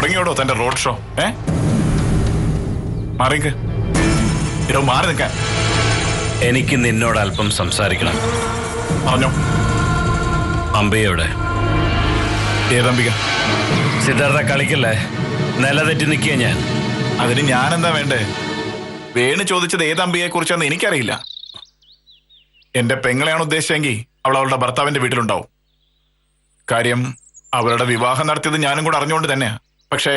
തുടങ്ങിയോടോ തന്റെ road show? മാറിക്ക്. ഇടോ മാറി നിൽക്കാൻ. എനിക്ക് നിന്നോട് അല്പം സംസാരിക്കണം. പറഞ്ഞോ. അംബികയുടെ ഏതംബിക? സിദ്ധാർത്ഥ കളിക്കല്ലേ, നിലതെറ്റി നിൽക്കുക ഞാൻ. അതിന് ഞാനെന്താ വേണ്ടേ? വേണു ചോദിച്ചത് ഏതംബികയെ കുറിച്ചാന്ന് എനിക്കറിയില്ല. എന്റെ പെങ്ങളെയാണ് ഉദ്ദേശിച്ചെങ്കിൽ അവൾ അവളുടെ ഭർത്താവിന്റെ വീട്ടിലുണ്ടാവും. കാര്യം അവളുടെ വിവാഹം നടത്തിയത് ഞാനും കൂടെ അറിഞ്ഞുകൊണ്ട് തന്നെയാ. പക്ഷേ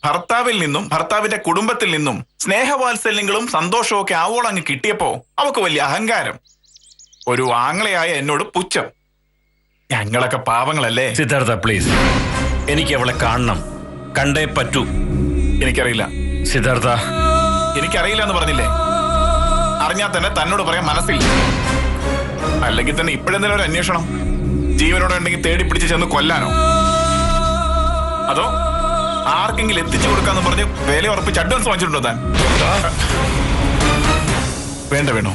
ഭർത്താവിൽ നിന്നും ഭർത്താവിന്റെ കുടുംബത്തിൽ നിന്നും സ്നേഹവാത്സല്യങ്ങളും സന്തോഷവും ഒക്കെ ആവോളം അങ്ങ് കിട്ടിയപ്പോ അവക്ക് വലിയ അഹങ്കാരം. ഒരു ആങ്ങളയായ എന്നോട് പുച്ഛം. ഞങ്ങളൊക്കെ പാവങ്ങളല്ലേ? സിദ്ധാർത്ഥ പ്ലീസ്, എനിക്ക് അവളെ കാണണം, കണ്ടേ പറ്റൂ. എനിക്കറിയില്ല സിദ്ധാർത്ഥ. എനിക്കറിയില്ല എന്ന് പറഞ്ഞില്ലേ? അറിഞ്ഞാൽ തന്നെ തന്നോട് പറയാൻ മനസ്സില്ല. അല്ലെങ്കിൽ തന്നെ ഇപ്പോഴെന്തെങ്കിലും ഒരു അന്വേഷണം ജീവനോടെ ഉണ്ടെങ്കിൽ തേടി പിടിച്ച് ചെന്ന് കൊല്ലാനോ? അതോ ആർക്കെങ്കിലും എത്തിച്ചു കൊടുക്കാന്ന് പറഞ്ഞ് വേല ഉറപ്പിച്ച് അഡ്വാൻസ് വാങ്ങിച്ചിട്ടുണ്ടോ താൻ? വേണ്ട വേണോ,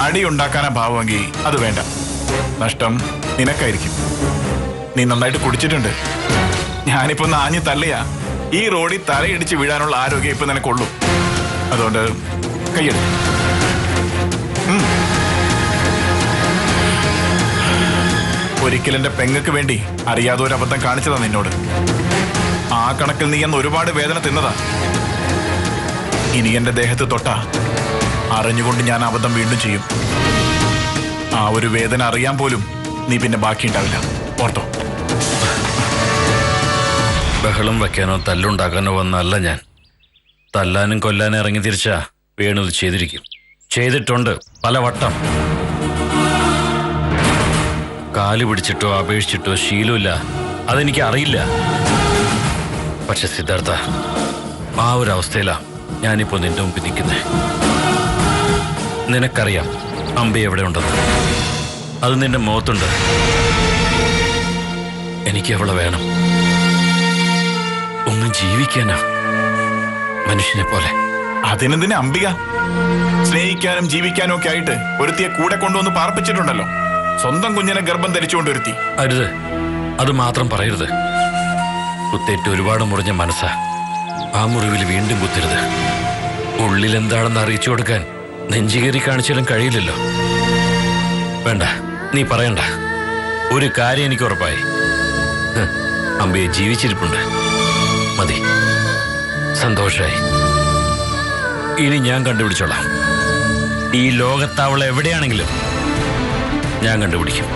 അടി ഉണ്ടാക്കാനാ ഭാവമെങ്കിൽ അത് വേണ്ട. നഷ്ടം നിനക്കായിരിക്കും. നീ നന്നായിട്ട് കുടിച്ചിട്ടുണ്ട്. ഞാനിപ്പോ നാഞ്ഞു തള്ളിയാ ഈ റോഡിൽ തലയിടിച്ച് വീഴാനുള്ള ആരോഗ്യം ഇപ്പൊ നിനക്കുള്ളൂ. അതുകൊണ്ട് കയ്യെടു. ഒരിക്കലും എന്റെ പെങ്ങക്ക് വേണ്ടി അറിയാതെ ഒരു അബദ്ധം കാണിച്ചതാ നിന്നോട്. ആ കണക്കിൽ നീ അന്ന് ഒരുപാട് വേദന തിന്നതാ. ഇനി എന്റെ ദേഹത്ത് തൊട്ടാ അറിഞ്ഞുകൊണ്ട് ഞാൻ അബദ്ധം വീണ്ടും ചെയ്യും. ആ ഒരു വേദന അറിയാൻ പോലും നീ പിന്നെ ബാക്കിയുണ്ടാവില്ല. ഓർത്തോ. ബഹളം വെക്കാനോ തല്ലുണ്ടാക്കാനോ വന്നല്ല ഞാൻ. തല്ലാനും കൊല്ലാനും ഇറങ്ങി തിരിച്ചാ വേണു ചെയ്തിരിക്കും. ചെയ്തിട്ടുണ്ട് പലവട്ടം. കാല് പിടിച്ചിട്ടോ അപേക്ഷിച്ചിട്ടോ ശീലമില്ല, അതെനിക്ക് അറിയില്ല. പക്ഷെ സിദ്ധാർത്ഥ, ആ ഒരു അവസ്ഥയിലാ ഞാനിപ്പോ നിന്റെ മുമ്പിൽ നിൽക്കുന്നേ. നിനക്കറിയാം അമ്പി എവിടെ ഉണ്ടെന്ന്. അത് നിന്റെ മുഖത്തുണ്ട്. എനിക്ക് അവളെ വേണം. ഒന്ന് ജീവിക്കാനാ, മനുഷ്യനെ പോലെ. അതിനെന്തിനാ അംബിക? സ്നേഹിക്കാനും ജീവിക്കാനും ഒക്കെ ആയിട്ട് ഒരുത്തിയെ കൂടെ കൊണ്ടുവന്ന് പാർപ്പിച്ചിട്ടുണ്ടല്ലോ. സ്വന്തം കുഞ്ഞിനെ ഗർഭം ധരിച്ചുകൊണ്ട് ഒരുത്തി. അരുത്, അത് മാത്രം പറയരുത്. കുത്തേറ്റ് ഒരുപാട് മുറിഞ്ഞ മനസ്സാ. ആ മുറിവിൽ വീണ്ടും കുത്തരുത്. ഉള്ളിൽ എന്താണെന്ന് അറിയിച്ചു കൊടുക്കാൻ നെഞ്ചുകേറി കാണിച്ചാലും കഴിയില്ലല്ലോ. വേണ്ട, നീ പറയണ്ട. ഒരു കാര്യം എനിക്ക് ഉറപ്പായി, അമ്പയെ ജീവിച്ചിരിപ്പുണ്ട്. മതി, സന്തോഷായി. ഇനി ഞാൻ കണ്ടുപിടിച്ചോളാം. ഈ ലോകത്താവളെ എവിടെയാണെങ്കിലും ഞാൻ കണ്ടുപിടിക്കും.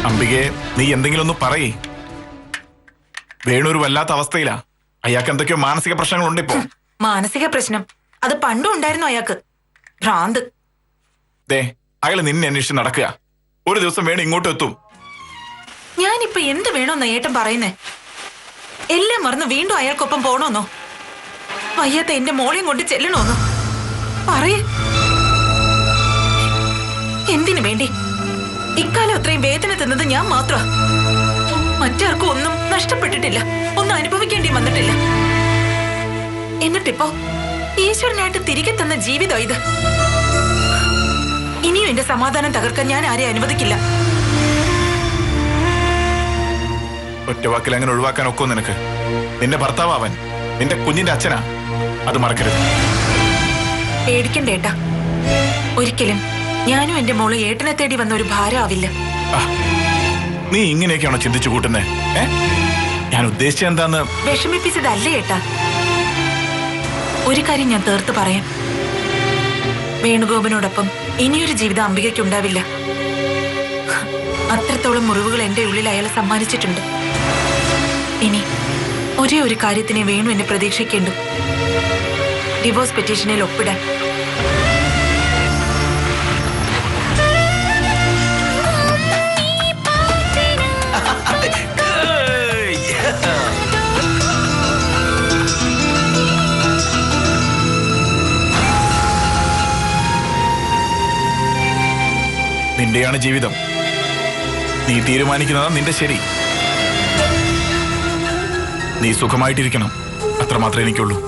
അംബികയെ, നീ എന്തെങ്കിലും ഒന്ന് പറയേ. വേണു ഒരു വല്ലാത്ത അവസ്ഥയിലാ. അയാൾക്ക് എന്തൊക്കെയോ മാനസിക പ്രശ്നങ്ങളുണ്ട് ഇപ്പോ. മാനസിക പ്രശ്നം അത് പണ്ടും ഉണ്ടായിരുന്നു അയാൾക്ക്. ഭ്രാന്ത്. ദേ, അയാൾ നിന്നെ അന്വേഷിച്ച് നടക്കുക. ഒരു ദിവസം വേണു ഇങ്ങോട്ട് എത്തും. ഞാനിപ്പോ എന്ത് വേണോന്ന് ഏട്ടൻ പറയുന്നേ? എല്ലാം മറന്ന് വീണ്ടും അയാൾക്കൊപ്പം പോണോന്നോ? വയ്യാത്ത എന്റെ മോളെയും കൊണ്ട് ചെല്ലണോന്നോ? പറയേ. എന്തിനു വേണ്ടി? ഇക്കാലം അത്രയും വേദന തിന്നത് ഞാൻ മാത്രമാ. മറ്റാർക്കും ഒന്നും നഷ്ടപ്പെട്ടിട്ടില്ല, ഒന്നും അനുഭവിക്കേണ്ടി വന്നിട്ടില്ല. എന്നിട്ടിപ്പോ ഈശ്വരനായിട്ട് തിരികെ തന്ന ജീവിതം ഇത്. ഇനിയും എന്റെ സമാധാനം തകർക്കാൻ ഞാൻ ആരെയും അനുവദിക്കില്ല. ഒറ്റവാക്കിൽ അങ്ങനെ ഒഴിവാക്കാൻ ഒക്കോ നിനക്ക്? നിന്റെ ഭർത്താവ് അവൻ, നിന്റെ കുഞ്ഞിന്റെ അച്ഛനാ. അത് മറക്കരുത്. പേടിക്കണ്ടേട്ടാ. ഒരിക്കലും ഞാനും എന്റെ മോള് ഏട്ടനെ തേടി വന്ന ഒരു ഭാരം ആവില്ല. നീ ഇങ്ങനെയൊക്കെയാണോ ചിന്തിച്ചു കൂട്ടുന്നേ? ഞാൻ ഉദ്ദേശിച്ച എന്താന്ന്? വിഷമിപ്പിച്ചതല്ലേ ഏട്ടാ. ഒരു കാര്യം ഞാൻ തീർത്ത് പറയാം. വേണുഗോപനോടൊപ്പം ഇനിയൊരു ജീവിതം അംബികയ്ക്ക് ഉണ്ടാവില്ല. അത്രത്തോളം മുറിവുകൾ എന്റെ ഉള്ളിൽ അയാൾ സമ്മാനിച്ചിട്ടുണ്ട്. ഇനി ഒരേ ഒരു കാര്യത്തിനെ വേണു എന്നെ പ്രതീക്ഷിക്കേണ്ടു. ഡിവോഴ്സ് പെറ്റീഷനിൽ ഒപ്പിടാൻ. നിന്റെയാണ് ജീവിതം. നീ തീരുമാനിക്കുന്നതാ നിന്റെ ശരി. നീ സുഖമായിട്ടിരിക്കണം, അത്രമാത്രമേ എനിക്കുള്ളൂ.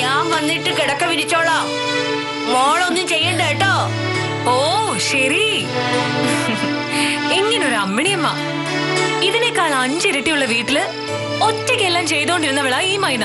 ഞാൻ വന്നിട്ട് കിടക്ക വിരിച്ചോളാം. മോളൊന്നും ചെയ്യണ്ട കേട്ടോ. ഓ ശരി. ഇങ്ങനൊരു അമ്മിണിയമ്മ. ഇതിനേക്കാൾ 5 ഇരട്ടിയുള്ള വീട്ടില് ഒറ്റയ്ക്കെല്ലാം ചെയ്തോണ്ടിരുന്നവളാ ഈ മൈന.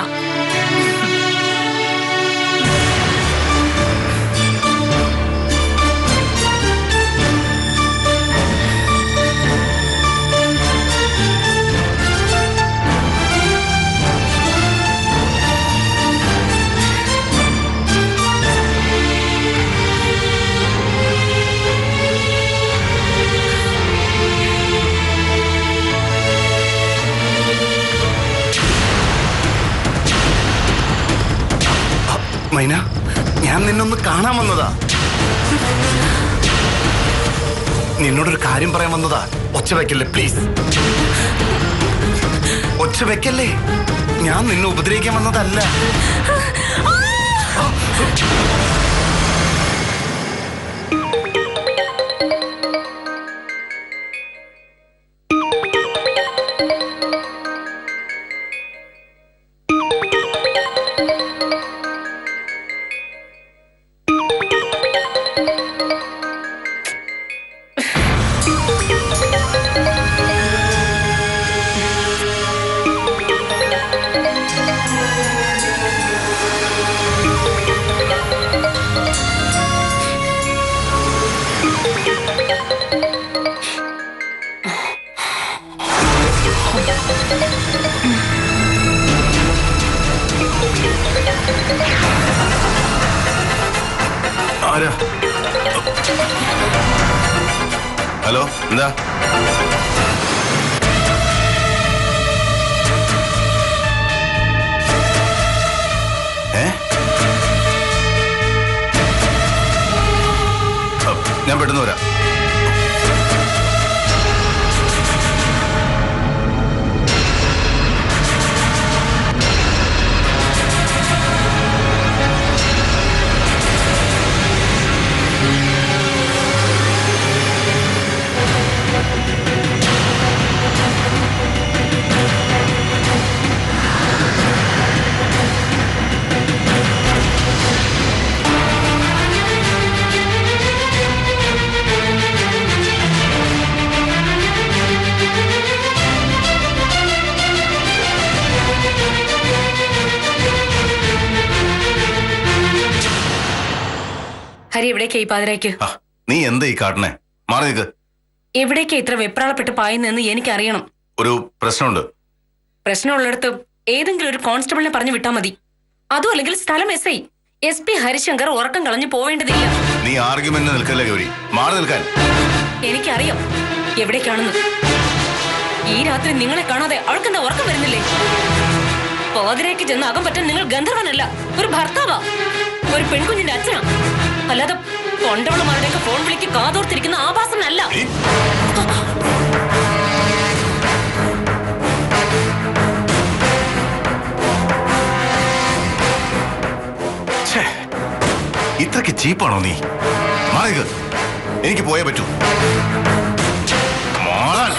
മൈന, ഞാൻ നിന്നൊന്ന് കാണാൻ വന്നതാ. നിന്നോടൊരു കാര്യം പറയാൻ വന്നതാ. ഒച്ച വെക്കല്ലേ പ്ലീസ്. ഒച്ച വെക്കല്ലേ. ഞാൻ നിന്നെ ഉപദ്രവിക്കാൻ വന്നതല്ല. ആരാ? ഹലോ, എന്താ? ഞാൻ പെട്ടെന്ന് വരാം. ഹരി, എവിടേക്കാ ഈ പാതിരയ്ക്ക്? നീ എന്താ ഈ കാട്ടണേ? മാറി നിൽക്ക്. എവിടേക്കാ ഇത്ര വെപ്രാളപ്പെട്ട് പായുന്നതെന്ന് എനിക്കറിയണം. ഒരു പ്രശ്നമുണ്ട്. പ്രശ്നമുള്ളിടത്ത് ഏതെങ്കിലും ഒരു കോൺസ്റ്റബിളിനെ പറഞ്ഞു വിട്ടാ മതി. അതും അല്ലെങ്കിൽ സ്ഥലം SP ഹരിശങ്കർ ഉറക്കം കളഞ്ഞു പോവേണ്ടതില്ല. നീ ആർഗ്യുമെന്റ് നിൽക്കല്ലേ ഗൗരി, മാറി നിൽക്കാൻ. എനിക്കറിയാം എവിടേക്കാണെന്ന്. ഈ രാത്രി നിങ്ങളെ കാണാതെ അവൾക്കെന്താ ഉറക്കം വരുന്നില്ലേ? പാതിരയ്ക്ക് ചെന്ന് അകം പറ്റാൻ നിങ്ങൾ ഗന്ധർവനല്ല, ഒരു ഭർത്താവാ, ഒരു പെൺകുഞ്ഞിന്റെ അച്ഛനാ. അല്ലാതെ കൊണ്ടവളമാരുടെയൊക്കെ ഫോൺ വിളിക്ക് കാതോർത്തിരിക്കുന്ന ആഭാസനല്ല. ഇത്രക്ക് ചീപ്പാണോ നീ? മാറിക്ക്, എനിക്ക് പോയേ പറ്റൂ. മാറാൻ.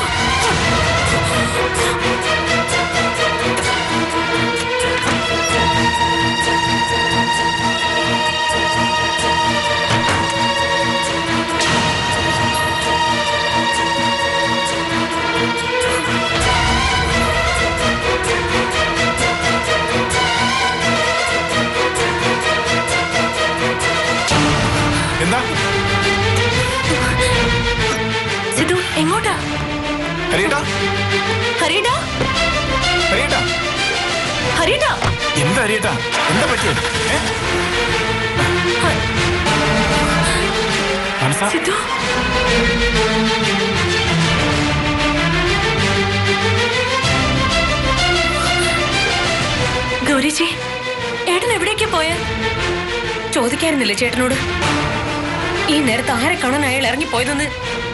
എന്താ? സിധു, എങ്ങോട്ടാ? ഹരിയേട്ടാ, ഹരിയേട്ടാ, ഹരിയേട്ടാ, ഹരിയേട്ടാ. എന്താ ഹരിയേട്ടാ? എന്താ പറ്റിയത്? മനസ്സാ? സിധു, ചോദിക്കായിരുന്നില്ലേ ചേട്ടനോട്? ഈ നേരത്തെ ആരെ കാണാൻ അയാൾ ഇറങ്ങിപ്പോയതെന്ന്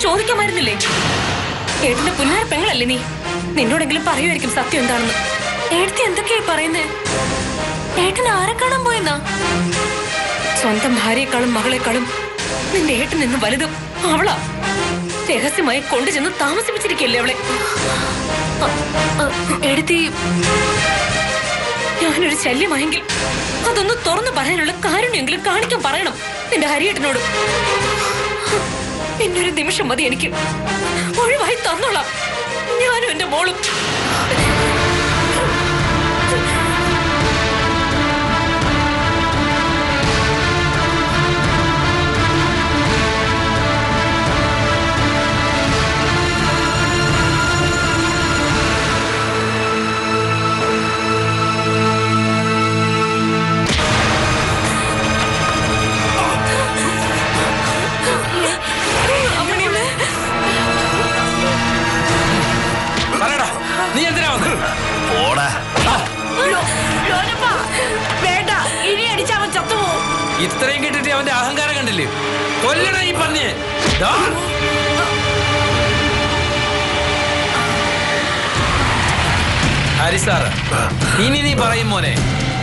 ചോദിക്കാമായിരുന്നില്ലേ? ഏട്ടന്റെ പുന്നാര പെങ്ങളല്ലേ നീ? നിന്നോടെങ്കിലും പറയുമായിരിക്കും സത്യം എന്താണെന്ന്. ഏട്ടത്തി എന്തൊക്കെയായി പറയുന്നേ? ഏട്ടൻ ആരെ കാണാൻ പോയെന്നാ? സ്വന്തം ഭാര്യയെക്കാളും മകളെക്കാളും നിന്റെ ഏട്ടൻ നിന്ന് വലുതും അവളാ. രഹസ്യമായി കൊണ്ടുചെന്ന് താമസിപ്പിച്ചിരിക്കല്ലേ അവളെ. എടുത്തി ഞാനൊരു ശല്യമായെങ്കിൽ അതൊന്ന് തുറന്നു പറയാനുള്ള കാരുണ്യെങ്കിലും കാണിക്കാൻ പറയണം നിന്റെ ഹരിയേട്ടനോട്. പിന്നൊരു നിമിഷം മതി എനിക്ക്. ഒഴിവായി തന്നോളാം ഞാനും എന്റെ മോളും. നീ എന്തിനാ വന്നത്? പോടാ. വേണ്ട, ഇനി അടിച്ച അവൻ ചത്തുപോകും. ഇത്രയും കിട്ടിട്ട് അവന്റെ അഹങ്കാരം കണ്ടില്ലേ? കൊല്ലണ ഈ പറഞ്ഞേ. ഹരിസാറ്, ഇനി നീ പറയും മോനെ,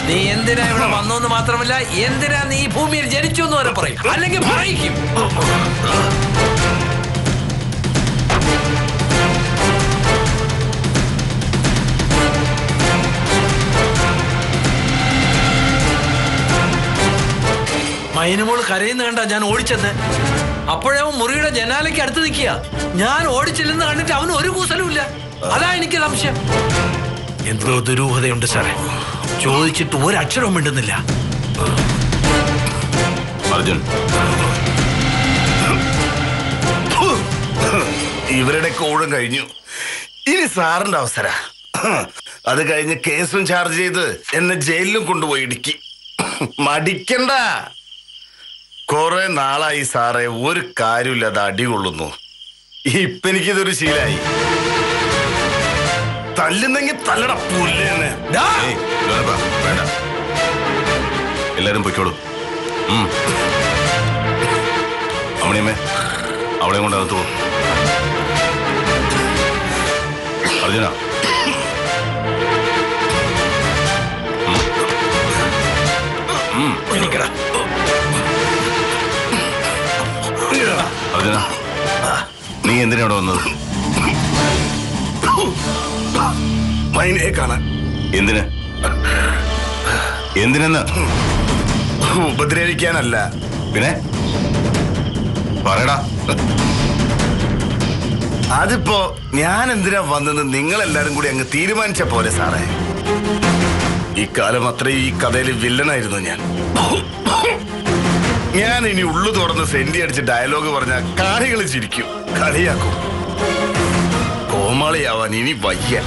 നീ എന്തിനാ ഇവിടെ വന്നോന്ന് മാത്രമല്ല എന്തിനാ നീ ഈ ഭൂമിയിൽ ജനിച്ചു എന്ന് വരെ പറയും. അല്ലെങ്കിൽ പറയിക്കും. മൈനുമോൾ കരയുന്ന കണ്ട ഞാൻ ഓടിച്ചെന്ന്. അപ്പോഴേ അവൻ മുറിയുടെ ജനാലയ്ക്ക് അടുത്ത് നിൽക്കുക. ഞാൻ ഓടിച്ചില്ലെന്ന് കണ്ടിട്ട് അവന് ഒരു കൂസലും ഇല്ല. അതാ എനിക്ക് സംശയം. എന്തോ ദുരൂഹതയുണ്ട് സാറേ. ചോദിച്ചിട്ട് ഒരക്ഷരവും മിണ്ടുന്നില്ല. അർജുൻ, ഇവരുടെ കോഴും കഴിഞ്ഞു. ഇനി സാറിന്റെ അവസര. അത് കഴിഞ്ഞ് കേസും ചാർജ് ചെയ്ത് എന്നെ ജയിലിലും കൊണ്ടുപോയി ഇടുക്കി. മടിക്കണ്ട. കുറെ നാളായി സാറേ ഒരു കാര്യമില്ലാതെ അടികൊള്ളുന്നു. ഇപ്പൊ എനിക്കിതൊരു ശീലായി. തല്ലുന്നെങ്കിൽ തല്ലട പുല്ലേന്ന്. വേണ്ട, എല്ലാരും പൊയ്ക്കോളൂ. അമ്മണിയമ്മേ, അവളെ കൊണ്ട് അകത്ത് പോകും. അർജുന, അർജുന, നീ എന്തിനാ ഇവിടെ വന്നത്? മൈനയെ കാണാൻ. എന്തിന്? എന്തിനെന്ന്? ഉപദ്രവിക്കാനല്ല. പിന്നെ പറയടാ. അതിപ്പോ ഞാൻ എന്തിനാ വന്നെന്ന് നിങ്ങളെല്ലാരും കൂടി അങ്ങ് തീരുമാനിച്ച പോലെ സാറേ. ഇക്കാലം അത്രയും ഈ കഥയിൽ വില്ലനായിരുന്നു ഞാൻ. ഞാൻ ഇനി ഉള്ളു തുറന്ന് സെന്റി അടിച്ച് ഡയലോഗ് പറഞ്ഞ കാണികൾ ചിരിക്കും, കളിയാക്കും. കോമാളിയാവാൻ ഇനി വയ്യ.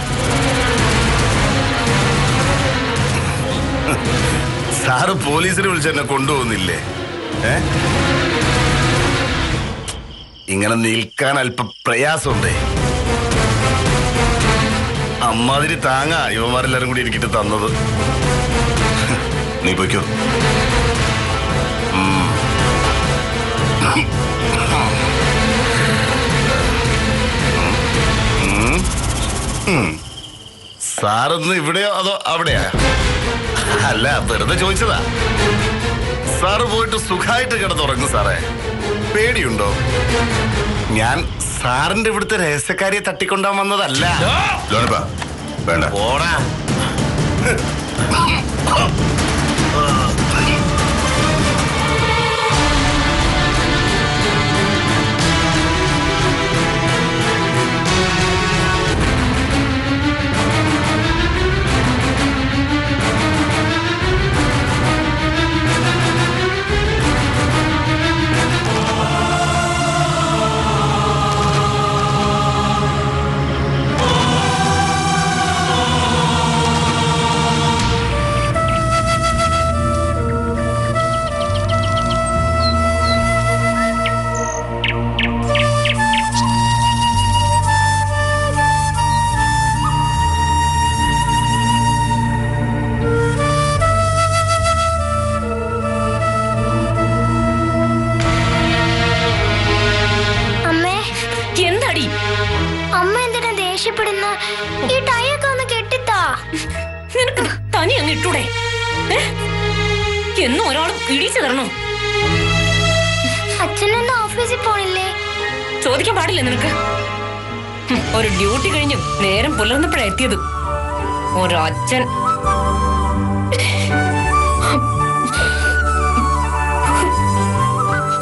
സാറ് പോലീസിനെ വിളിച്ചെന്നെ കൊണ്ടുപോകുന്നില്ലേ? ഇങ്ങനെ നിൽക്കാൻ അല്പം പ്രയാസമുണ്ടേ. അമ്മാതിരി താങ്ങാ യുവമാരെല്ലാരും കൂടി എനിക്കിട്ട് തന്നത്. നീ പോയിക്കോ. സാറൊന്ന് ഇവിടെയോ അതോ അവിടെയാ? അല്ല, വെറുതെ ചോദിച്ചതാ. സാറ് പോയിട്ട് സുഖമായിട്ട് കിടന്നുറങ്ങും സാറേ. പേടിയുണ്ടോ? ഞാൻ സാറിന്റെ ഇവിടുത്തെ രഹസ്യക്കാരിയെ തട്ടിക്കൊണ്ടാൻ വന്നതല്ല. വേണ്ട, പോടാ. അങ്ങ് ഇട്ടൂടെ? എന്നും ഒരാൾ പിടിച്ചു തരണോ? അച്ഛനൊന്ന് ഓഫീസിൽ പോണില്ലേ? ചോദിക്കാൻ പാടില്ല നിനക്ക്. ഒരു ഡ്യൂട്ടി കഴിഞ്ഞും നേരം പുലർന്നപ്പോഴാ എത്തിയത്. ഒരച്ഛൻ.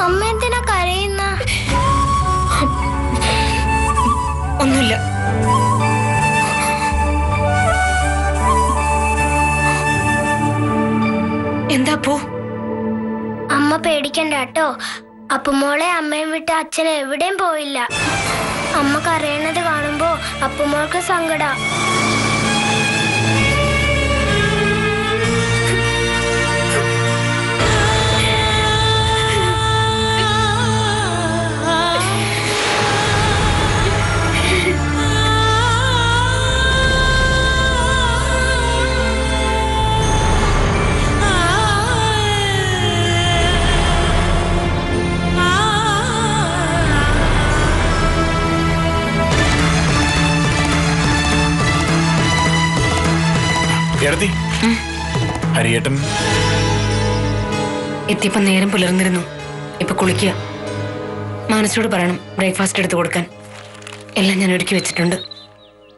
അമ്മ എന്തിനാ കരയുന്ന? ഒന്നുമില്ല. എന്താ പോ? അമ്മ പേടിക്കണ്ട കേട്ടോ. അപ്പുമോളെ അമ്മയും വിട്ട് അച്ഛൻ എവിടെയും പോയില്ല. അമ്മ കരയണത് കാണുമ്പോ അപ്പുമോൾക്ക് സങ്കടാ. എടത്തി, ഹരിയേട്ടൻ എത്തിയപ്പോ നേരം പുലർന്നിരുന്നു. ഇപ്പൊ കുളിക്കുക. മനസ്സോട് പറയണം ബ്രേക്ക്ഫാസ്റ്റ് എടുത്തു കൊടുക്കാൻ. എല്ലാം ഞാൻ ഒരുക്കി വെച്ചിട്ടുണ്ട്.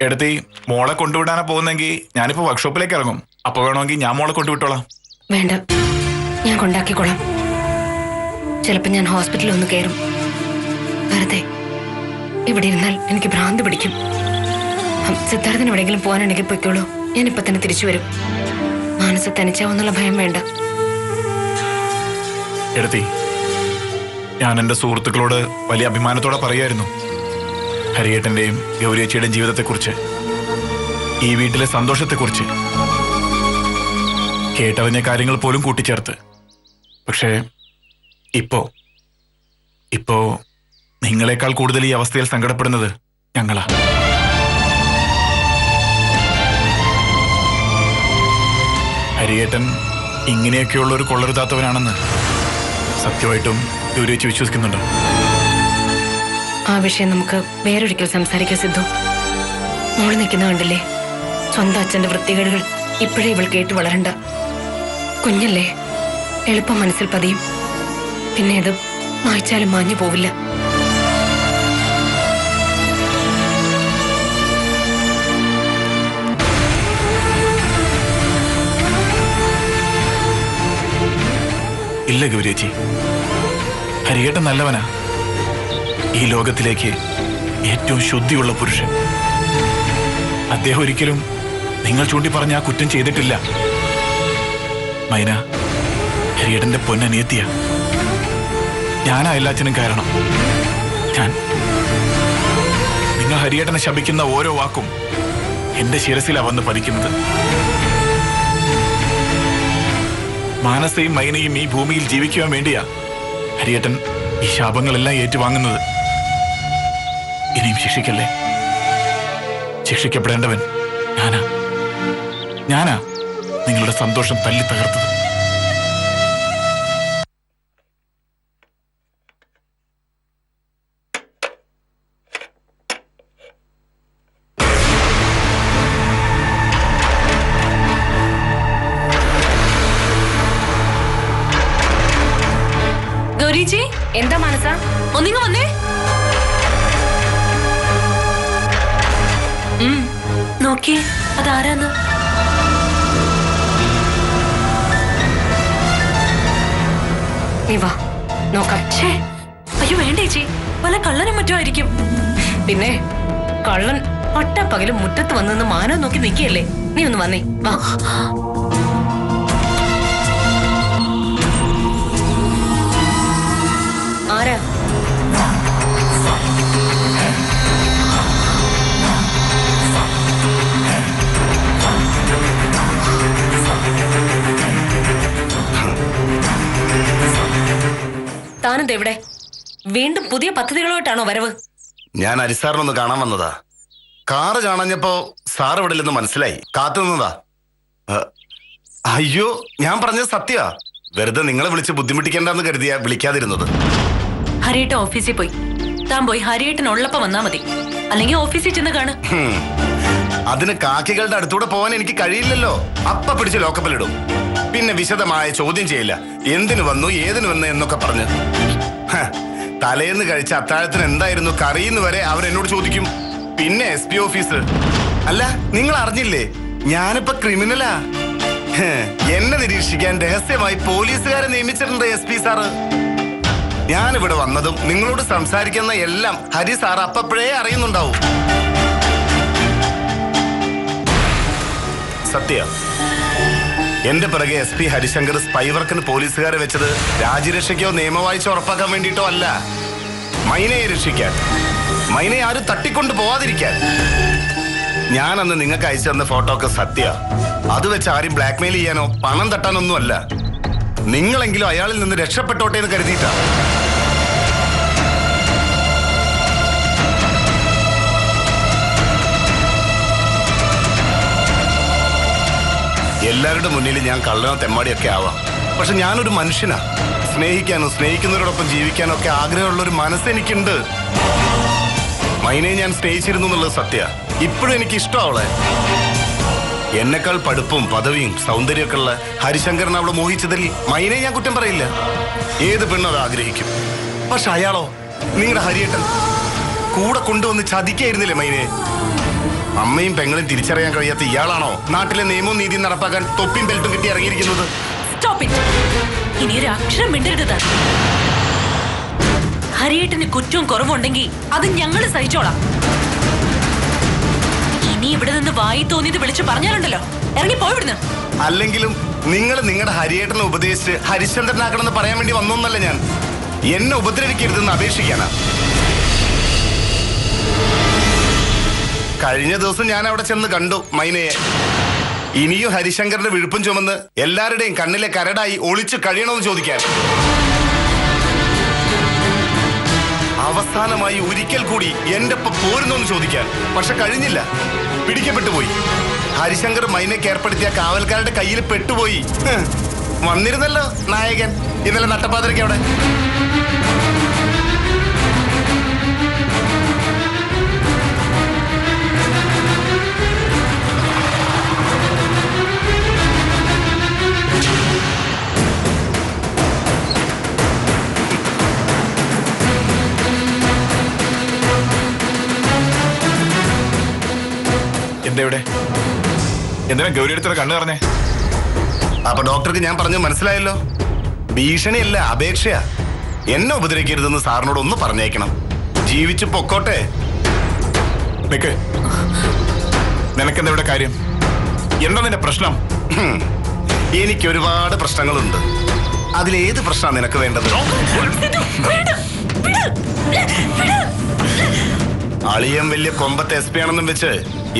എടത്തി, മോളെ കൊണ്ടുവിടാനാ പോകുന്നെങ്കിൽ ഞാനിപ്പോ വർക്ക്ഷോപ്പിലേക്ക് ഇറങ്ങും. അപ്പൊ വേണമെങ്കിൽ ഞാൻ മോളെ കൊണ്ടുവിട്ടോളാം. വേണ്ട, ഞാൻ കൊണ്ടാക്കിക്കോളാം. ചിലപ്പോ ഞാൻ ഹോസ്പിറ്റലിൽ ഒന്ന് കയറും. വെറുതെ ഇവിടെ ഇരുന്നാൽ എനിക്ക് ഭ്രാന്ത് പിടിക്കും. സിദ്ധാർത്ഥന് എവിടെയെങ്കിലും പോകാനുണ്ടെങ്കിൽ പൊയ്ക്കോളൂ. ഞാനിപ്പൊ തന്നെ തിരിച്ചു വരും. മനസ്സ് തനിച്ചാവെന്നുള്ള ഭയം വേണ്ട. എടത്തി, ഞാൻ എന്റെ സുഹൃത്തുക്കളോട് വലിയ അഭിമാനത്തോടെ പറയായിരുന്നു ഹരിയേട്ടന്റെയും ഗൗരിയച്ചിയുടെയും ജീവിതത്തെക്കുറിച്ച്, ഈ വീട്ടിലെ സന്തോഷത്തെക്കുറിച്ച്. കേട്ടറിഞ്ഞ കാര്യങ്ങൾ പോലും കൂട്ടിച്ചേർത്ത്. പക്ഷേ ഇപ്പോ നിങ്ങളെക്കാൾ കൂടുതൽ ഈ അവസ്ഥയിൽ സങ്കടപ്പെടുന്നത് ഞങ്ങളാ. ഹരിയേട്ടൻ ഇങ്ങനെയൊക്കെയുള്ള ഒരു കൊള്ളരുതാത്തവനാണെന്ന് സത്യമായിട്ടും ഗൗരിയച്ചി വിശ്വസിക്കുന്നുണ്ട്. ആ വിഷയം നമുക്ക് വേറൊരിക്കൽ സംസാരിക്കാം സിദ്ധു. മോള് നിൽക്കുന്ന കണ്ടില്ലേ? സ്വന്തം അച്ഛന്റെ വൃത്തികേടുകൾ ഇപ്പോഴേ ഇവൾ കേട്ട് വളരണ്ട. കുഞ്ഞല്ലേ, എളുപ്പം മനസ്സിൽ പതിയും. പിന്നെ ഇത് മായ്ച്ചാലും മാഞ്ഞു പോവില്ല. ഇല്ല ഗൗരിയച്ചി, ഹരിയേട്ടൻ നല്ലവനാ. ഈ ലോകത്തിലേക്ക് ഏറ്റവും ശുദ്ധിയുള്ള പുരുഷൻ. അദ്ദേഹം ഒരിക്കലും നിങ്ങൾ ചൂണ്ടി പറഞ്ഞ ആ കുറ്റം ചെയ്തിട്ടില്ല. മൈന ഹരിയേട്ടന്റെ പൊന്നനിയത്തിയ. ഞാനാ എല്ലാത്തിനും കാരണം. നിങ്ങൾ ഹരിയേട്ടനെ ശപിക്കുന്ന ഓരോ വാക്കും എന്റെ ശിരസിലാ വന്ന് പതിക്കുന്നത്. മാനസയും മൈനയും ഈ ഭൂമിയിൽ ജീവിക്കുവാൻ വേണ്ടിയാ ഹരിയേട്ടൻ ഈ ശാപങ്ങളെല്ലാം ഏറ്റുവാങ്ങുന്നത്. ഇനിയും ശിക്ഷിക്കല്ലേ. ശിക്ഷിക്കപ്പെടേണ്ടവൻ ഞാനാ നിങ്ങളുടെ സന്തോഷം തല്ലി തകർത്തത്. ഗൗരിജി, എന്താ മനസ്സാ? ഒന്നിങ്ങ് വന്നേ. നോക്കിയേ, അതാരാന്ന്? നീ വാ, നോക്കാം. അയ്യോ വേണ്ട ചേച്ചി, വല്ല കള്ളനും മറ്റോ ആയിരിക്കും. പിന്നെ കള്ളൻ പട്ടപ്പകലും മുറ്റത്ത് വന്ന് മാനം നോക്കി നിൽക്കുകയല്ലേ? നീ ഒന്ന് വന്നേ, വാ. ആരാ? താനെന്തെവിടെ? വീണ്ടും പുതിയ പദ്ധതികളോട്ടാണോ വരവ്? ഞാൻ അരിസാറിനൊന്ന് കാണാൻ വന്നതാ. കാറ് കാണാഞ്ഞപ്പോ സാർ ഇവിടെ ഇല്ലെന്ന് മനസ്സിലായി. കാത്തുനിന്നതാ. അയ്യോ, ഞാൻ പറഞ്ഞത് സത്യ. വെറുതെ നിങ്ങളെ വിളിച്ച് ബുദ്ധിമുട്ടിക്കേണ്ടെന്ന് കരുതിയാ വിളിക്കാതിരുന്നത്. ഹരിയേട്ടൻ ഓഫീസിൽ പോയി. താൻ പോയി ഹരിയേട്ടൻ ഉള്ളപ്പോ വന്നാ മതി. അല്ലെങ്കിൽ ഓഫീസിൽ ചെന്ന് കാണും. അതിന് കാക്കികളുടെ അടുത്തൂടെ പോകാൻ എനിക്ക് കഴിയില്ലല്ലോ. അപ്പ പിടിച്ച് ലോക്കപ്പിലിടും. പിന്നെ വിശദമായ ചോദ്യം ചെയ്യില്ല. എന്തിനു വന്നു, ഏതിനു വന്നു എന്നൊക്കെ പറഞ്ഞ്. തലേന്ന് കഴിച്ച അത്താഴത്തിന് എന്തായിരുന്നു കറിയെന്ന് വരെ അവർ എന്നോട് ചോദിക്കും. പിന്നെ SP ഓഫീസ്. അല്ല, നിങ്ങൾ അറിഞ്ഞില്ലേ, ഞാനിപ്പോ ക്രിമിനലാ. എന്നെ നിരീക്ഷിക്കാൻ രഹസ്യമായി പോലീസുകാരെ നിയമിച്ചിട്ടുണ്ട് SP സാറ്. ഞാനിവിടെ വന്നതും നിങ്ങളോട് സംസാരിക്കുന്ന എല്ലാം ഹരി സാർ അപ്പപ്പോഴേ അറിയുന്നുണ്ടാവും. സത്യ, എന്റെ പിറകെ SP ഹരിശങ്കർ സ്പൈവർക്കിന് പോലീസുകാരെ വെച്ചത് രാജ്യരക്ഷയ്ക്കോ നിയമവായിച്ചോ ഉറപ്പാക്കാൻ വേണ്ടിയിട്ടോ അല്ല, മൈനയെ രക്ഷിക്കാൻ. മൈനയെ ആരും തട്ടിക്കൊണ്ട് പോവാതിരിക്കാൻ. ഞാൻ അന്ന് നിങ്ങൾക്ക് അയച്ചു തന്ന ഫോട്ടോ ഒക്കെ സത്യ. അത് വെച്ച് ആരും ബ്ലാക്ക്മെയിൽ ചെയ്യാനോ പണം തട്ടാനൊന്നും അല്ല. നിങ്ങളെങ്കിലും അയാളിൽ നിന്ന് രക്ഷപ്പെട്ടോട്ടെ എന്ന് കരുതിയിട്ടാ. എല്ലാവരുടെ മുന്നിൽ ഞാൻ കള്ളനോ തെമ്മാടിയൊക്കെ ആവാം. പക്ഷെ ഞാനൊരു മനുഷ്യനാ. സ്നേഹിക്കാനോ സ്നേഹിക്കുന്നവരോടൊപ്പം ജീവിക്കാനോ ഒക്കെ ആഗ്രഹമുള്ളൊരു മനസ്സെനിക്കുണ്ട്. മൈനയെ ഞാൻ സ്നേഹിച്ചിരുന്നു എന്നുള്ളത് സത്യ. ഇപ്പോഴും എനിക്ക് ഇഷ്ടം അവളെ. എന്നെക്കാൾ പഠിപ്പും പദവിയും സൗന്ദര്യമൊക്കെ ഉള്ള ഹരിശങ്കരൻ അവളെ മോഹിച്ചതിൽ മൈനയെ ഞാൻ കുറ്റം പറയില്ല. ഏത് പെണ്ണും അത് ആഗ്രഹിക്കും. പക്ഷെ അയാളോ, നിങ്ങളുടെ ഹരിയേട്ടൻ കൂടെ കൊണ്ടുവന്ന് ചതിക്കായിരുന്നില്ലേ മൈനയെ? അമ്മയും പെങ്ങളും തിരിച്ചറിയാൻ കഴിയാത്ത ഇയാളാണോ നാട്ടിലെ നിയമവും നീതിയും നടപ്പാക്കാൻ തൊപ്പിയും ബെൽറ്റും കിട്ടി ഇറങ്ങിയിരിക്കുന്നത്? ഇനി ഒരു അക്ഷരം മിണ്ടരുത്. ഹരിയേട്ടന് കുറ്റവും കുറവുണ്ടെങ്കിൽ അത് ഞങ്ങള് സഹിച്ചോളാം. ഇനി ഇവിടെ നിന്ന് വായി തോന്നിയത് വിളിച്ചു പറഞ്ഞാലുണ്ടല്ലോ, ഇറങ്ങി പോയിവിടുന്നു. അല്ലെങ്കിലും നിങ്ങൾ നിങ്ങളുടെ ഹരിയേട്ടനെ ഉപദേശിച്ച് ഹരിശ്ചന്ദ്രനാക്കണമെന്ന് പറയാൻ വേണ്ടി വന്നൊന്നല്ല ഞാൻ. എന്നെ ഉപദ്രവിക്കരുതെന്ന് അപേക്ഷിക്കാനാ. കഴിഞ്ഞ ദിവസം ഞാൻ അവിടെ ചെന്ന് കണ്ടു മൈനയെ. ഇനിയും ഹരിശങ്കറിന്റെ വിഴുപ്പും ചുമന്ന് എല്ലാവരുടെയും കണ്ണിലെ കരടായി ഒളിച്ചു കഴിയണമെന്ന് ചോദിക്കാൻ. അവസാനമായി ഒരിക്കൽ കൂടി എന്റെ ഒപ്പം പോരുന്നോന്ന് ചോദിക്കാൻ. പക്ഷെ കഴിഞ്ഞില്ല, പിടിക്കപ്പെട്ടു പോയി. ഹരിശങ്കർ മൈനയ്ക്ക് ഏർപ്പെടുത്തിയ കാവൽക്കാരുടെ കയ്യിൽ പെട്ടുപോയി. വന്നിരുന്നല്ലോ നായകൻ ഇന്നലെ നട്ടപ്പാതിരയ്ക്ക് അവിടെ. എവിടെ എന്തിനാ ഗൗരി എടുത്തത് കണ്ണു പറഞ്ഞേ? അപ്പൊ ഡോക്ടർക്ക് ഞാൻ പറഞ്ഞു മനസ്സിലായല്ലോ. ഭീഷണിയല്ല, അപേക്ഷയാ. എന്നെ ഉപദ്രവിക്കരുതെന്ന് സാറിനോട് ഒന്ന് പറഞ്ഞേക്കണം. ജീവിച്ചു പൊക്കോട്ടെ. നിക്ക്, നിനക്കെന്താ ഇവിടെ കാര്യം? എന്താ നിന്റെ പ്രശ്നം? എനിക്ക് ഒരുപാട് പ്രശ്നങ്ങളുണ്ട്. അതിലേത് പ്രശ്നമാണ് നിനക്ക് വേണ്ടത്? അളിയൻ വലിയ കൊമ്പത്തെ SP ആണെന്നും വെച്ച്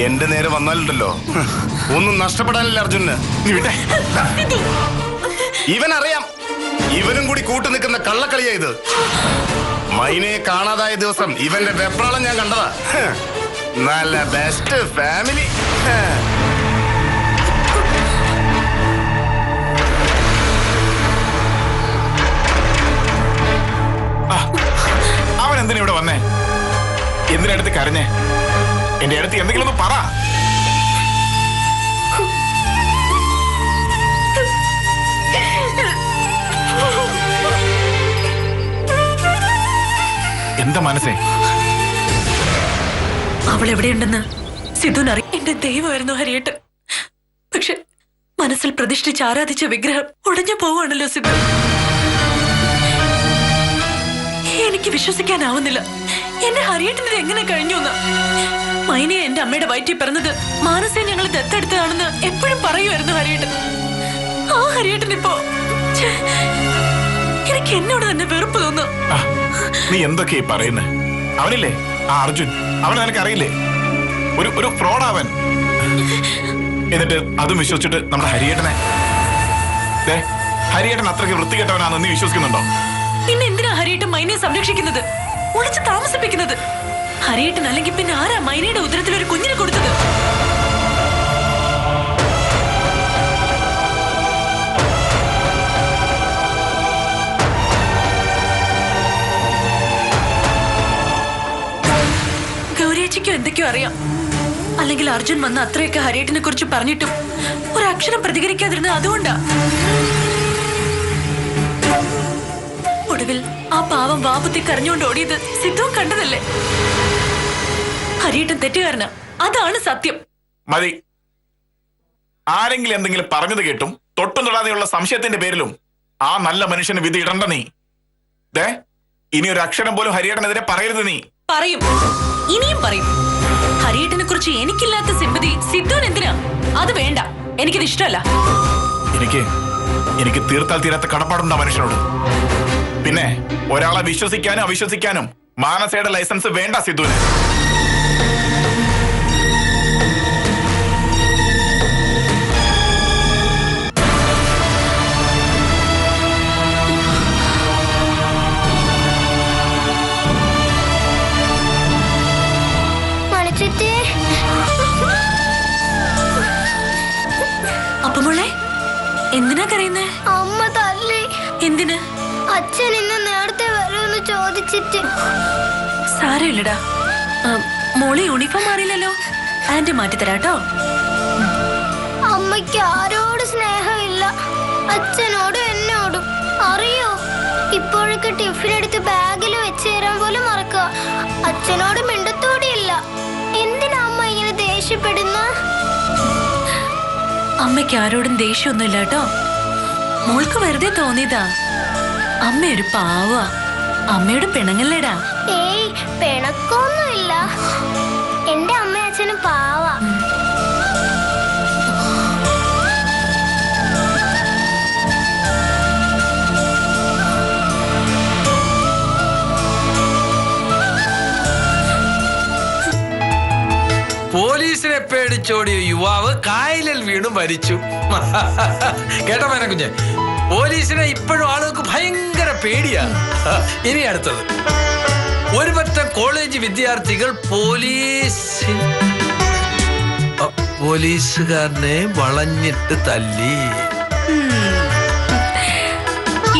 എന്റെ നേരെ വന്നാലുണ്ടല്ലോ, ഒന്നും നഷ്ടപ്പെടാനില്ല അർജുന്. ഇവനറിയാം, ഇവനും കൂടി കൂട്ടു നിൽക്കുന്ന കള്ളക്കളിയാ ഇത്. മൈനയെ കാണാതായ ദിവസം ഇവന്റെ വെപ്രാളം ഞാൻ കണ്ടതാ. നല്ല ബെസ്റ്റ് ഫാമിലി. അവൻ എന്തിനാ ഇവിടെ വന്നേ? എന്തിനടുത്ത് കരഞ്ഞേ? എന്റെ അടുത്ത് എന്തെങ്കിലും ഒന്ന് പറ. എന്താ മനസ്സേ? അവൾ എവിടെയുണ്ടെന്ന് സിദ്ധുനറിയാം. എന്റെ ദൈവമായിരുന്നു ഹരിയേട്ടൻ. പക്ഷെ മനസ്സിൽ പ്രതിഷ്ഠിച്ച് ആരാധിച്ച വിഗ്രഹം ഉടഞ്ഞു പോവാണല്ലോ സിദ്ധു. എനിക്ക് വിശ്വസിക്കാനാവുന്നില്ല. എന്റെ ഹരിയേട്ടന് എങ്ങനെ കഴിഞ്ഞു എന്ന്. മൈനയെ എന്റെ അമ്മയുടെ വയറ്റിൽ പിറന്നത് മാനസയെ ഞങ്ങൾ ദത്തെടുത്തതാണെന്ന് എപ്പോഴും പറയുമായിരുന്നു ഹരിയേട്ടൻ. ആ ഹരിയേട്ടൻ ഇപ്പോ എനിക്ക് എന്നോട് തന്നെ വെറുപ്പ് തോന്നുന്നു. നീ എന്തൊക്കെയാ പറയുന്നേ? അവനില്ലേ ആ അർജുൻ, അവനെ നിനക്കറിയില്ലേ? ഒരു ഫ്രോഡാവൻ. എന്നിട്ട് അതും വിശ്വസിച്ചിട്ട് നമ്മുടെ ഹരിയേട്ടനെ, ഹരിയേട്ടൻ അത്രയ്ക്ക് വൃത്തികെട്ടവനാണെന്ന് നീ വിശ്വസിക്കുന്നുണ്ടോ? പിന്നെ എന്തിനാ ഹരിയേട്ടൻ മൈനയെ സംരക്ഷിക്കുന്നത്, ഒളിച്ച് താമസിപ്പിക്കുന്നത്? ഹരിയേട്ടൻ അല്ലെങ്കിൽ പിന്നെ ആരാ മൈനയുടെ ഉദരത്തിൽ ഒരു കുഞ്ഞിനെ കൊടുത്തത്? ഗൗരിയച്ചിക്കോ എന്തൊക്കെയോ അറിയാം. അല്ലെങ്കിൽ അർജുൻ വന്ന് അത്രയൊക്കെ ഹരിയേട്ടനെ കുറിച്ച് പറഞ്ഞിട്ടും ഒരക്ഷരം പ്രതികരിക്കാതിരുന്നത് അതുകൊണ്ടാ. ഒടുവിൽ ആ പാവം വാപത്തി കരഞ്ഞുകൊണ്ട് ഓടിയത് സിദ്ധുവും കണ്ടതല്ലേ. ഹരിയേട്ടൻ തെറ്റുകാരനാ, അതാണ് സത്യം. മതി. ആരെങ്കിലും എന്തെങ്കിലും പറഞ്ഞത് കേട്ടും തൊട്ടും തൊടാതെയുള്ള സംശയത്തിന്റെ പേരിലും ആ നല്ല മനുഷ്യന് വിധി ഇടണ്ട നീ. ദേ, ഇനി ഒരു അക്ഷരം പോലും ഹരിയേട്ടനെതിരെ പറയരുത് നീ. പറയും, ഇനിയും പറയും. ഹരിയേട്ടനെ കുറിച്ച് എനിക്കില്ലാത്ത സിമ്പതി സിദ്ധുവിന് എന്തിനാ? അത് വേണ്ട, എനിക്കത് ഇഷ്ടമല്ല. എനിക്ക് തീർത്താൽ തീരാത്ത കടപ്പാടുണ്ട് ആ മനുഷ്യനോട്. പിന്നെ ഒരാളെ വിശ്വസിക്കാനും അവിശ്വസിക്കാനും മാനസയുടെ ലൈസൻസ് വേണ്ട സിദ്ധുവിന്. അപ്പൊ മോളെ എന്തിനാ കരയുന്നേ? അമ്മ തല്ലി. എന്തിന്? അച്ഛൻ ഇന്ന് നേരത്തെ വരുമെന്ന് ചോദിച്ചിട്ട്. സാരമില്ലടാ, മോള് യൂണിഫോം മാറിയില്ലല്ലോ, ആന്റി മാറ്റിത്തരാട്ടോ. അമ്മയ്ക്ക് ആരോട് സ്നേഹമില്ല, അച്ഛനോടും എന്നോടും. അറിയോ, ഇപ്പോഴൊക്കെ ടിഫിൻ എടുത്ത് ബാഗിൽ വെച്ച് തരാൻ പോലും മറക്കുക. അച്ഛനോട് മിണ്ടത്തോടെയില്ല. എന്തിനാ അമ്മ ഇങ്ങനെ ദേഷ്യപ്പെടുന്ന? അമ്മയ്ക്ക് ആരോടും ദേഷ്യമൊന്നുമില്ല കേട്ടോ, മോൾക്ക് വെറുതെ തോന്നിയതാ. അമ്മയൊരു പാവാ, അമ്മയോട് പിണങ്ങല്ലേടാ. ഏയ്, പിണക്കൊന്നുമില്ല. എന്റെ അമ്മ അച്ഛനും പാവാ. പോലീസിനെ പേടിച്ചോടിയ യുവാവ് കായലിൽ വീണു മരിച്ചു. കേട്ടോ മേന കുഞ്ഞെ, പോലീസിനെ ഇപ്പോഴും ആളുകൾക്ക് ഭയങ്കര പേടിയാ. ഇനി അടുത്തത്, ഒരു പറ്റം കോളേജ് വിദ്യാർത്ഥികൾ പോലീസുകാരനെ വളഞ്ഞിട്ട് തല്ലി.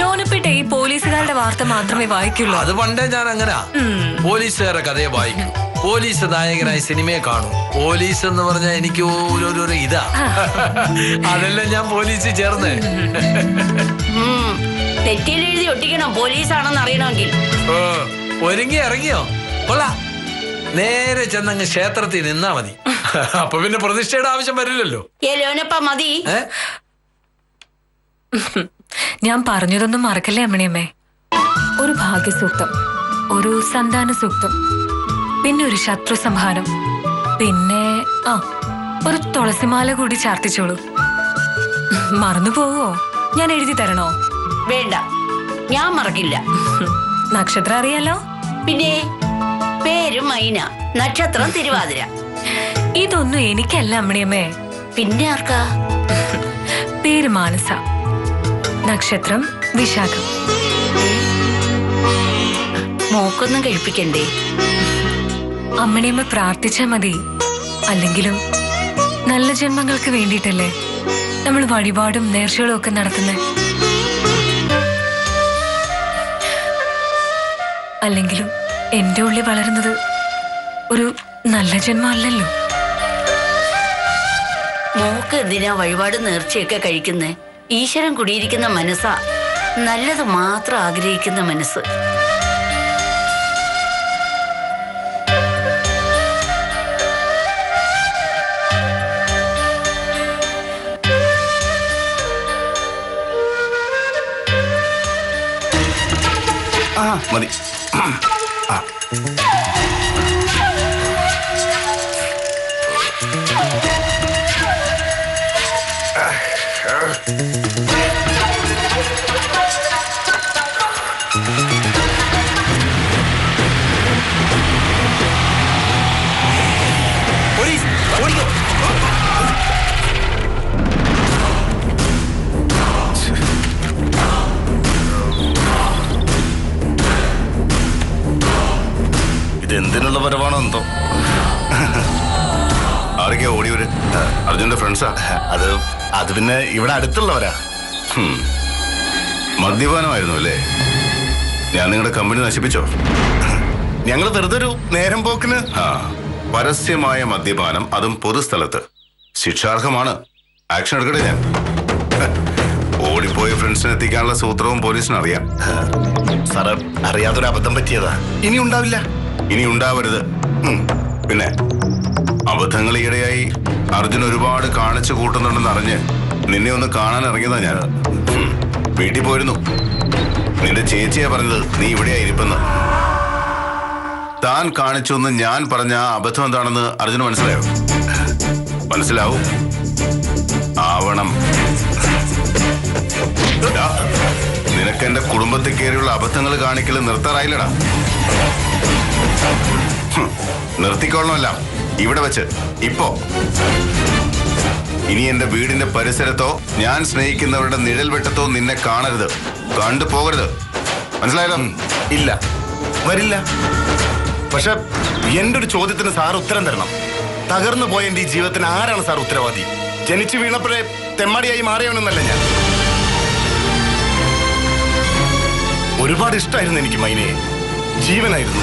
ലോനപ്പെട്ട ഈ പോലീസുകാരുടെ വാർത്ത മാത്രമേ വായിക്കുള്ളൂ. അത് പണ്ടേ ഞാൻ അങ്ങനാ, പോലീസുകാരുടെ കഥയെ വായിക്കും. പോലീസ് നായകനായി സിനിമയെ കാണും. പോലീസ് എന്ന് പറഞ്ഞാൽ എനിക്ക് ഓരോരോ ഇതാ. അതെല്ലാം ഞാൻ പോലീസിൽ ചേർന്ന്. തെറ്റിയിലെഴുതി ഒട്ടിക്കണം പോലീസാണെന്ന് അറിയണമെങ്കിൽ. ഒരുങ്ങി ഇറങ്ങിയോ? കൊള്ളാം. നേരെ ചെന്നങ്ങ് ക്ഷേത്രത്തിൽ നിന്നാ മതി. അപ്പൊ പിന്നെ പ്രതിഷ്ഠയുടെ ആവശ്യം വരില്ലല്ലോ. മതി. ഞാൻ പറഞ്ഞതൊന്നും മറക്കല്ലേ അമ്മണിയമ്മേ. ഒരു ഭാഗ്യസൂക്തം, ഒരു സന്താന സൂക്തം, പിന്നെ ഒരു ശത്രു സംഹാരം, പിന്നെ ഒരു തുളസിമാല കൂടി ചാർത്തിച്ചോളൂ. മറന്നു പോവോ? ഞാൻ എഴുതി തരണോ? വേണ്ട, ഞാൻ മറക്കില്ല. നക്ഷത്രം അറിയാലോ? പിന്നെ പേര് മൈന, നക്ഷത്രം തിരുവാതിര. ഇതൊന്നും എനിക്കല്ല അമ്മണിയമ്മേ. പിന്നെ ആർക്കാ? പേര് മാനസ, നക്ഷത്രം വിശാഖം. മോക്കൊന്നും കഴിപ്പിക്കണ്ടേ? അമ്മണിയമ്മ പ്രാർത്ഥിച്ചാ മതി. അല്ലെങ്കിലും നല്ല ജന്മങ്ങൾക്ക് വേണ്ടിയിട്ടല്ലേ നമ്മൾ വഴിപാടും നേർച്ചകളും ഒക്കെ നടത്തുന്നത്. അല്ലെങ്കിലും എന്റെ ഉള്ളിൽ വളരുന്നത് ഒരു നല്ല ജന്മമല്ലല്ലോ. മോക്ക് എന്തിനാ വഴിപാട് നേർച്ചയൊക്കെ കഴിക്കുന്നേ? ഈശ്വരൻ കുടിയിരിക്കുന്ന മനസ്സാ, നല്ലത് മാത്രം ആഗ്രഹിക്കുന്ന മനസ്സ്. മതി. ഇതെന്തിനുള്ള പരമാണോ എന്തോ. ആരൊക്കെയാ ഓടിയവര്? അർജുന്റെ ഫ്രണ്ട്സാ. അത് പിന്നെ ഇവിടെ അടുത്തുള്ളവരാ. മദ്യപാനമായിരുന്നു അല്ലേ? ഞാൻ നിങ്ങളുടെ കമ്പനി നശിപ്പിച്ചോ? ഞങ്ങൾ വെറുതെ ഒരു നേരം പോക്കിന് പരസ്യമായ മദ്യപാനം, അതും പൊതുസ്ഥലത്ത്, ശിക്ഷാർഹമാണ്. ആക്ഷൻ എടുക്കട്ടെ ഞാൻ. ഓടിപ്പോയ ഫ്രണ്ട്സിനെ എത്തിക്കാനുള്ള സൂത്രവും പോലീസിന് അറിയാം. സാറ് അറിയാതൊരു അബദ്ധം പറ്റിയതാ. ഇനി ഉണ്ടാവില്ല. ഇനി ഉണ്ടാവരുത്. പിന്നെ അബദ്ധങ്ങൾ ഈയിടെയായി അർജുൻ ഒരുപാട് കാണിച്ചു കൂട്ടുന്നുണ്ടെന്ന് അറിഞ്ഞ് നിന്നെ ഒന്ന് കാണാൻ ഇറങ്ങിയതാ ഞാൻ. വീട്ടിൽ പോയിരുന്നു. നിന്റെ ചേച്ചിയാ പറഞ്ഞത് നീ ഇവിടെയാ ഇരിപ്പെന്ന്. താൻ കാണിച്ചൊന്ന് ഞാൻ പറഞ്ഞ ആ അബദ്ധം എന്താണെന്ന് അർജുന് മനസ്സിലായോ? മനസ്സിലാവും. ആവണം. നിനക്ക് എന്റെ കുടുംബത്തിൽ കയറിയുള്ള അബദ്ധങ്ങൾ കാണിക്കൽ നിർത്താറായില്ലടാ. നിർത്തിക്കൊള്ളണമല്ല, ഇവിടെ വെച്ച്, ഇപ്പോ. ഇനി എന്റെ വീടിന്റെ പരിസരത്തോ ഞാൻ സ്നേഹിക്കുന്നവരുടെ നിഴൽ വെട്ടത്തോ നിന്നെ കാണരുത്, കണ്ടു പോകരുത്. മനസ്സിലായല്ലോ? ഇല്ല, വരില്ല. പക്ഷെ എന്റെ ഒരു ചോദ്യത്തിന് സാർ ഉത്തരം തരണം. തകർന്നു പോയ എന്റെ ഈ ജീവിതത്തിന് ആരാണ് സാർ ഉത്തരവാദി? ജനിച്ചു വീണപ്പോഴേ തെമ്മാടിയായി മാറിയവനെന്നല്ല ഞാൻ. ഒരുപാട് ഇഷ്ടമായിരുന്നു എനിക്ക് മൈനയെ. ജീവനായിരുന്നു.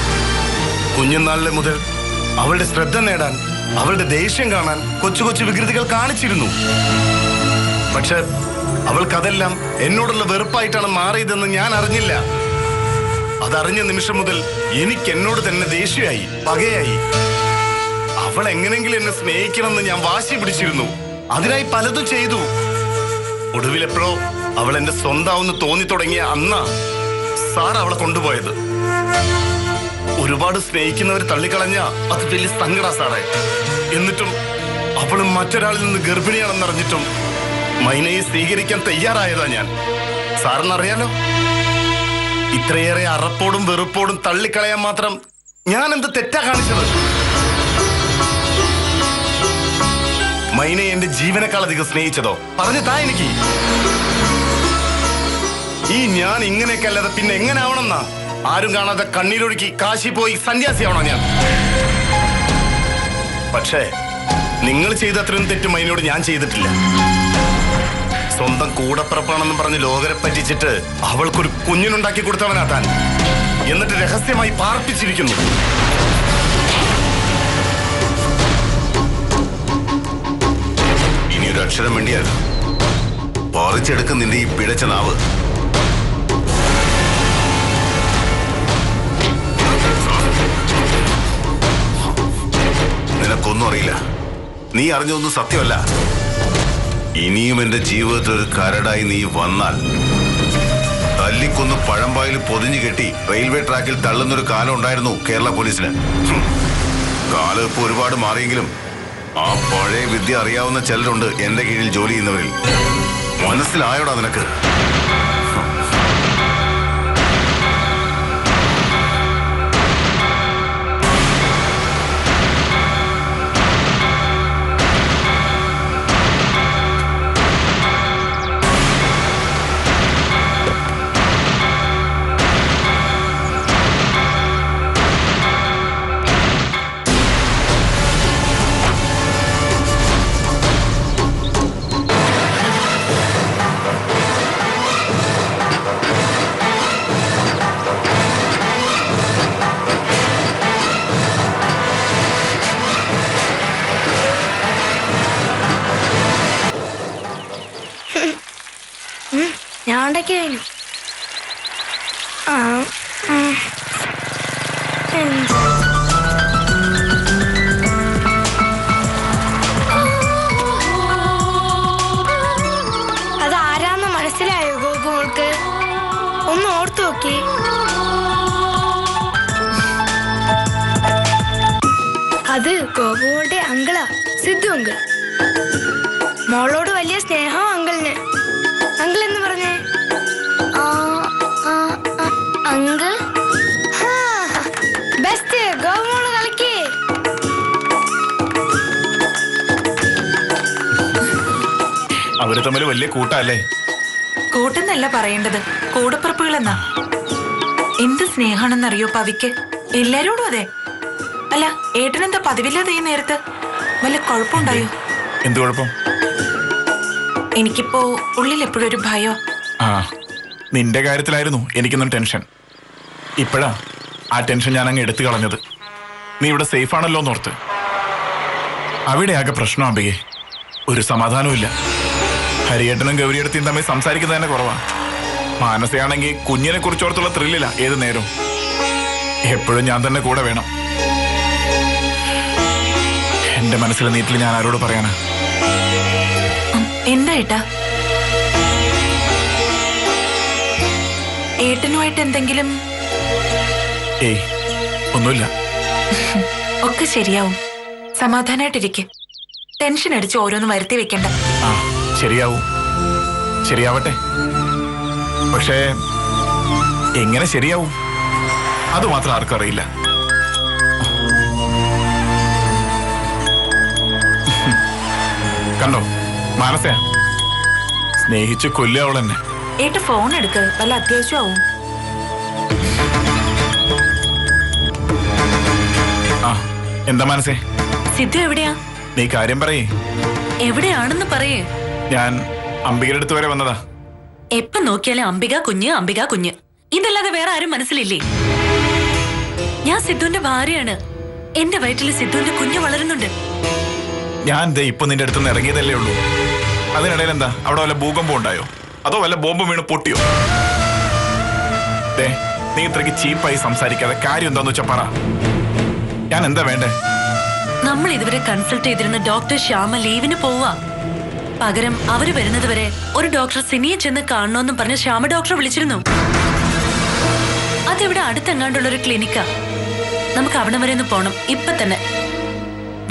കുഞ്ഞുനാളിലെ മുതൽ അവളുടെ ശ്രദ്ധ നേടാൻ, അവളുടെ ദേഷ്യം കാണാൻ കൊച്ചു കൊച്ചു വികൃതികൾ കാണിച്ചിരുന്നു. പക്ഷെ അവൾക്കതെല്ലാം എന്നോടുള്ള വെറുപ്പായിട്ടാണ് മാറിയതെന്ന് ഞാൻ അറിഞ്ഞില്ല. അതറിഞ്ഞ നിമിഷം മുതൽ എനിക്ക് എന്നോട് തന്നെ ദേഷ്യമായി, പകയായി. അവൾ എങ്ങനെങ്കിലും എന്നെ സ്നേഹിക്കണമെന്ന് ഞാൻ വാശി പിടിച്ചിരുന്നു. അതിനായി പലതും ചെയ്തു. ഒടുവിലെപ്പോഴോ അവൾ എന്റെ സ്വന്തമാവെന്ന് തോന്നി തുടങ്ങിയ അന്നാ സാർ അവളെ കൊണ്ടുപോയത്. ഒരുപാട് സ്നേഹിക്കുന്നവർ തള്ളിക്കളഞ്ഞ അത് വലിയ സങ്കട സാറേ. എന്നിട്ടും അവളും മറ്റൊരാളിൽ നിന്ന് ഗർഭിണിയാണെന്നറിഞ്ഞിട്ടും മൈനയെ സ്വീകരിക്കാൻ തയ്യാറായതാ ഞാൻ. സാറിനറിയാലോ, ഇത്രയേറെ അറപ്പോടും വെറുപ്പോടും തള്ളിക്കളയാൻ മാത്രം ഞാൻ എന്ത് തെറ്റാ കാണിച്ചത്? മൈനയെ എന്റെ ജീവനേക്കാൾ അധികം സ്നേഹിച്ചതോ? പറഞ്ഞു താ എനിക്ക്. ഈ ഞാൻ ഇങ്ങനെയൊക്കെ അല്ലാതെ പിന്നെ എങ്ങനെ ആവണമെന്നാ? ആരും കാണാതെ കണ്ണീരൊഴുക്കി കാശി പോയി സന്യാസിയാവണോ ഞാൻ? പക്ഷേ നിങ്ങൾ ചെയ്ത അത്രയും തെറ്റ് മൈനയോട് ഞാൻ ചെയ്തിട്ടില്ല. സ്വന്തം കൂടപ്പിറപ്പാണെന്ന് പറഞ്ഞ് ലോകരെ പറ്റിച്ചിട്ട് അവൾക്കൊരു കുഞ്ഞിനുണ്ടാക്കി കൊടുത്തവനാ താൻ. എന്നിട്ട് രഹസ്യമായി പാർപ്പിച്ചിരിക്കുന്നു. ഇനിയൊരു അക്ഷരം വേണ്ടിയാൽ പറിച്ചെടുക്കും നിന്റെ ഈ പിഴച്ച നാവ്. നിനക്കൊന്നും അറിയില്ല. നീ അറിഞ്ഞൊന്നും സത്യമല്ല. ഇനിയും എന്റെ ജീവിതത്തിൽ ഒരു കരടായി നീ വന്നാൽ തല്ലിക്കൊന്ന് പഴമ്പായിൽ പൊതിഞ്ഞു കെട്ടി റെയിൽവേ ട്രാക്കിൽ തള്ളുന്നൊരു കാലം ഉണ്ടായിരുന്നു കേരള പോലീസിന്. കാലം ഇപ്പൊ ഒരുപാട് മാറിയെങ്കിലും ആ പഴയ വിദ്യ അറിയാവുന്ന ചിലരുണ്ട് എന്റെ കീഴിൽ ജോലി ചെയ്യുന്നവരിൽ. മനസ്സിലായോടാ നിനക്ക്? ഞാൻ ഉണ്ടാക്കി കഴിഞ്ഞു. അതാരാന്ന് മനസ്സിലായോ ഗോപുമോൾക്ക്? ഒന്ന് ഓർത്തു നോക്കി. അത് ഗോപുമോളുടെ അങ്കിളാ, സിദ്ധു അങ്കിൾ. മോളോട് വലിയ സ്നേഹം അങ്കിളിന്. അങ്കിൾ എന്ന് പറഞ്ഞേ? Uncle best. ഗോപുമോള് കളിക്കേ. അവര് തമ്മിൽ വലിയ കൂട്ടല്ലേ? കൂട്ടെന്നല്ല പറയേണ്ടത്, കൂടപ്പിറപ്പുകളെന്നാ. എന്ത് സ്നേഹാണെന്നറിയോ പവിക്ക് എല്ലാരോടും. അതെ. അല്ല, ഏട്ടനെന്താ പതിവില്ലാതെ ഈ നേരത്ത്? വല്ല കുഴപ്പമുണ്ടായോ? എന്ത് കുഴപ്പം? എനിക്കിപ്പോ ഉള്ളിൽ എപ്പോഴും ഒരു ഭയോ. ആ, നിന്റെ കാര്യത്തിലായിരുന്നു എനിക്കൊന്നും ടെൻഷൻ. ഇപ്പോഴാ ആ ടെൻഷൻ ഞാൻ അങ്ങ് എടുത്തു കളഞ്ഞത്. നീ ഇവിടെ സേഫ് ആണല്ലോ എന്നോർത്ത്. അവിടെയാകെ പ്രശ്നം അംബികെ. ഒരു സമാധാനവും ഹരിയേട്ടനും ഗൗരിയേട്ടത്തിയും തമ്മിൽ സംസാരിക്കുന്നത് തന്നെ കുറവാ. മാനസയാണെങ്കിൽ കുഞ്ഞിനെ കുറിച്ചോർത്തുള്ള ത്രില്ലില്ല ഏത് നേരവും. എപ്പോഴും ഞാൻ തന്നെ കൂടെ വേണം. എന്റെ മനസ്സിലെ നീറ്റിൽ ഞാൻ ആരോട് പറയാനാ? എന്താ ഏട്ടാ? ഏട്ടനുമായിട്ട് എന്തെങ്കിലും? ഏയ്, ഒന്നുമില്ല. ഒക്കെ ശരിയാവും. സമാധാനായിട്ടിരിക്കും. ടെൻഷൻ അടിച്ച് ഓരോന്നും വരുത്തി വെക്കണ്ട. ആ, ശരിയാവും. ശരിയാവട്ടെ. പക്ഷേ എങ്ങനെ ശരിയാവും അതുമാത്രം ആർക്കും അറിയില്ല. കണ്ടോ മാനസയാ, സ്നേഹിച്ച് കൊല്ലുക അവൾ എന്നെ. ഏട്ട ഫോൺ എടുക്ക്, വല്ല അത്യാവശ്യമാവും. ആ, എന്താ മനസ്സേ? സിദ്ധു എവിടെയാ? നീ കാര്യം പറയേ. എവിടെയാണെന്ന് പറയേ. ഞാൻ അംബികയുടെ അടുത്ത് വരെ വന്നതാ. എപ്പ നോക്കിയാലും അംബിക കുഞ്ഞ്, അംബിക കുഞ്ഞ്. ഇതല്ലാതെ വേറെ ആരും മനസ്സിലില്ലേ? ഞാൻ സിദ്ധുവിന്റെ ഭാര്യയാണ്. എന്റെ വയറ്റില് സിദ്ധുവിന്റെ കുഞ്ഞ് വളരുന്നുണ്ട്. ഞാൻ ദേ ഇപ്പൊ നിന്റെ അടുത്ത് നിന്ന് ഇറങ്ങിയതല്ലേ ഉള്ളൂ. അതിനിടയിൽ എന്താ അവിടെ വല്ല ഭൂകമ്പം ഉണ്ടായോ? അതോ വല്ല ബോംബ് വീണ് പൊട്ടിയോ? ദേ, നീ ഇത്രയ്ക്ക് ചീപ്പായി സംസാരിക്കാതെ കാര്യം എന്താന്ന് വെച്ചാ പറ. ഞാൻ എന്താ വേണ്ടേ? നമ്മൾ ഇതുവരെ കൺസൾട്ട് ചെയ്തിരുന്ന ഡോക്ടർ ശ്യാമ ലീവിന് പോവാ. പകരം അവര് വരുന്നത് വരെ ഒരു ഡോക്ടർ സിനിയെ ചെന്ന് കാണണമെന്നും പറഞ്ഞ് ശ്യാമ ഡോക്ടറെ വിളിച്ചിരുന്നു. അതിവിടെ അടുത്തെങ്ങാണ്ടുള്ള ഒരു ക്ലിനിക്കാ. നമുക്ക് അവിടെ വരെ ഒന്ന് പോണം ഇപ്പൊ തന്നെ.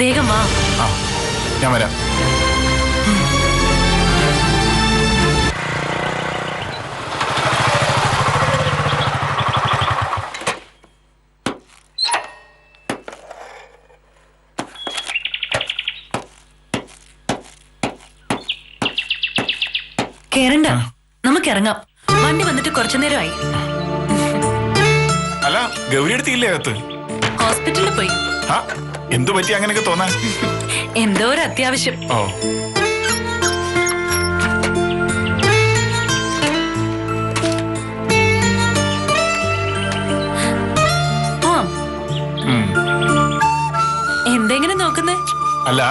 വേഗം വാ. ആ, ഞാൻ വരാം. കേറണ്ട, നമുക്ക് ഇറങ്ങാം. വണ്ടി വന്നിട്ട് കുറച്ചു നേരമായി. അല്ല, ഗൗരി എടുത്തില്ലേ അകത്ത്? ഹോസ്പിറ്റലിൽ പോയി. ആ, എന്തു പറ്റി അങ്ങനെയൊക്കെ തോന്നാൻ? എന്തോ ഒരു അത്യാവശ്യം. ഓ, പോവാം. എന്തെങ്ങനെ നോക്കുന്നേ? അല്ല,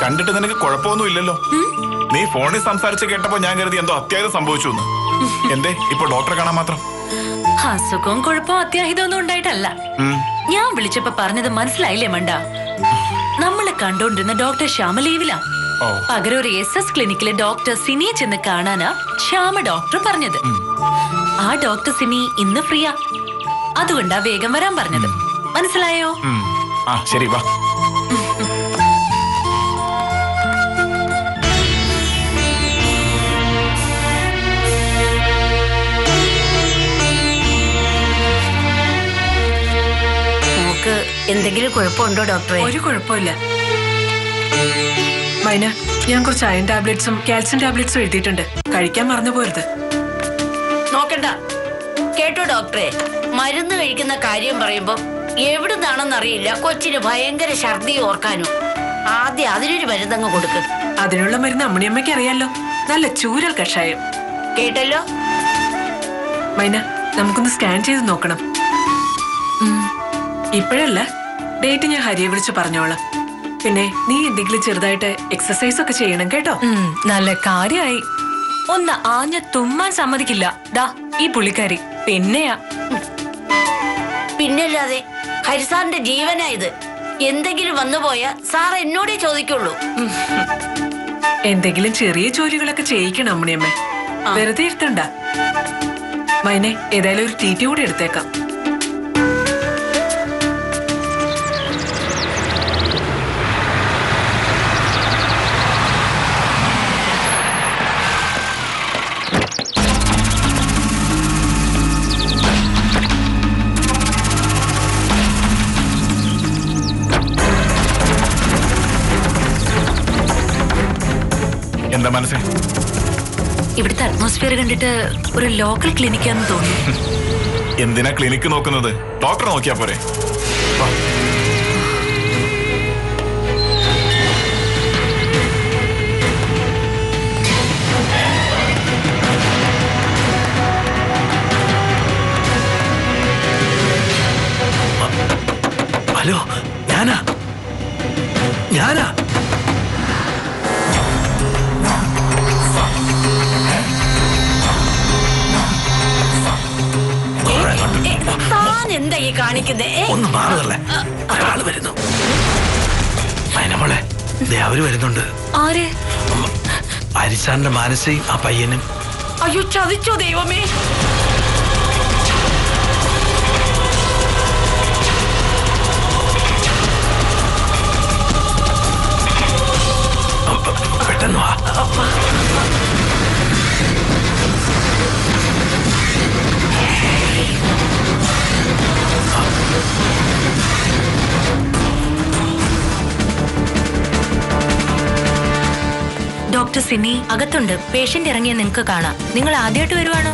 കണ്ടിട്ട് നിനക്ക് കുഴപ്പമൊന്നും ഇല്ലല്ലോ. നീ ഫോണിൽ സംസാരിച്ച് കേട്ടപ്പോ ഞാൻ കരുതി എന്തോ അത്യാഹിതം സംഭവിച്ചു എന്ന്. എന്തേ ഇപ്പൊ ഡോക്ടറെ കാണാൻ മാത്രം? അസുഖവും കുഴപ്പവും അത്യാഹിതമൊന്നും ഉണ്ടായിട്ടല്ല. ഞാൻ വിളിച്ചപ്പോ പറഞ്ഞത് മനസ്സിലായില്ലേ മണ്ട? നമ്മള് കണ്ടോണ്ടിരുന്ന ഡോക്ടർ ശ്യാമ ലീവിലാ. പകരം ഒരു SS ക്ലിനിക്കിലെ ഡോക്ടർ സിനിയെ ചെന്ന് കാണാനാ ശ്യാമ ഡോക്ടർ പറഞ്ഞത്. ആ ഡോക്ടർ സിനി ഇന്ന് ഫ്രീയാ. അതുകൊണ്ടാ വേഗം വരാൻ പറഞ്ഞത്. മനസ്സിലായോ? ആ, ശരി, വാ. എന്തെങ്കിലും കുഴപ്പമുണ്ടോ ഡോക്ടറെ? ഒരു കുഴപ്പമില്ല മൈന. ഞാൻ കുറച്ച് അയൺ ടാബ്ലറ്റ്സും കാൽസ്യം ടാബ്ലറ്റ്സും എഴുതിയിട്ടുണ്ട്. കഴിക്കാൻ മറന്നു പോരുത്. നോക്കണ്ട. കേട്ടോ ഡോക്ടറെ, മരുന്ന് കഴിക്കുന്ന കാര്യം പറയുമ്പോ എവിടുന്നാണെന്നറിയില്ല കൊച്ചിന് ഭയങ്കര ഛർദി ഓർക്കാനും. ആദ്യം അതിനൊരു മരുന്നങ്ങ് കൊടുക്ക്. അതിനുള്ള മരുന്ന് അമ്മണിയമ്മയ്ക്ക് അറിയാലോ. നല്ല ചൂരൽ കഷായം. കേട്ടല്ലോ മൈന, നമുക്കൊന്ന് സ്കാൻ ചെയ്ത് നോക്കണം. ഇപ്പോഴല്ല, ഡേറ്റ് ഞാൻ ഹരിയെ വിളിച്ച് പറഞ്ഞോളാം. പിന്നെ നീ എന്തെങ്കിലും ചെറുതായിട്ട് എക്സസൈസ് ഒക്കെ ചെയ്യണം കേട്ടോ. നല്ല കാര്യമായി. ഒന്ന് ആഞ്ഞ തുമ്മാൻ സമ്മതിക്കില്ല ദാ ഈ പുള്ളിക്കാരി. പിന്നെയാ പിന്നല്ലാതെ ഹരിസാറിന്റെ ജീവനായത്. എന്തെങ്കിലും വന്നു പോയാ സാർ എന്നോടേ ചോദിക്കുള്ളൂ. എന്തെങ്കിലും ചെറിയ ജോലികളൊക്കെ ചെയ്യിക്കണം അമ്മണിയമ്മ. വെറുതെ ഇരുത്തണ്ട. മൈനെ, ഏതായാലും ഒരു TT കൂടി എടുത്തേക്കാം. എന്താ മനസ്സേ? ഇവിടുത്തെ അറ്റ്മോസ്ഫിയർ കണ്ടിട്ട് ഒരു ലോക്കൽ ക്ലിനിക്കാന്ന് തോന്നുന്നു. എന്തിനാ ക്ലിനിക്ക് നോക്കുന്നത്? ഡോക്ടറെ നോക്കിയാ പോരെ? വാ. ഹലോ, ഞാനാ കാണിക്കുന്നേ? ഒന്ന് മാറുകല്ലേ, ഒരാള് വരുന്നു. മൈനമോളെ, ദേ അവര് വരുന്നുണ്ട്. ആര്? ഹരിസാറിന്റെ മാനസയും ആ പയ്യനും. അയ്യോ, ചതിച്ചോ ദൈവമേ. പെട്ടെന്ന് വാ. ഡോക്ടർ സിനി അകത്തുണ്ട്. പേഷ്യന്റ് ഇറങ്ങിയ നിങ്ങൾക്ക് കാണാം. നിങ്ങൾ ആദ്യമായിട്ട് വരുവാണോ?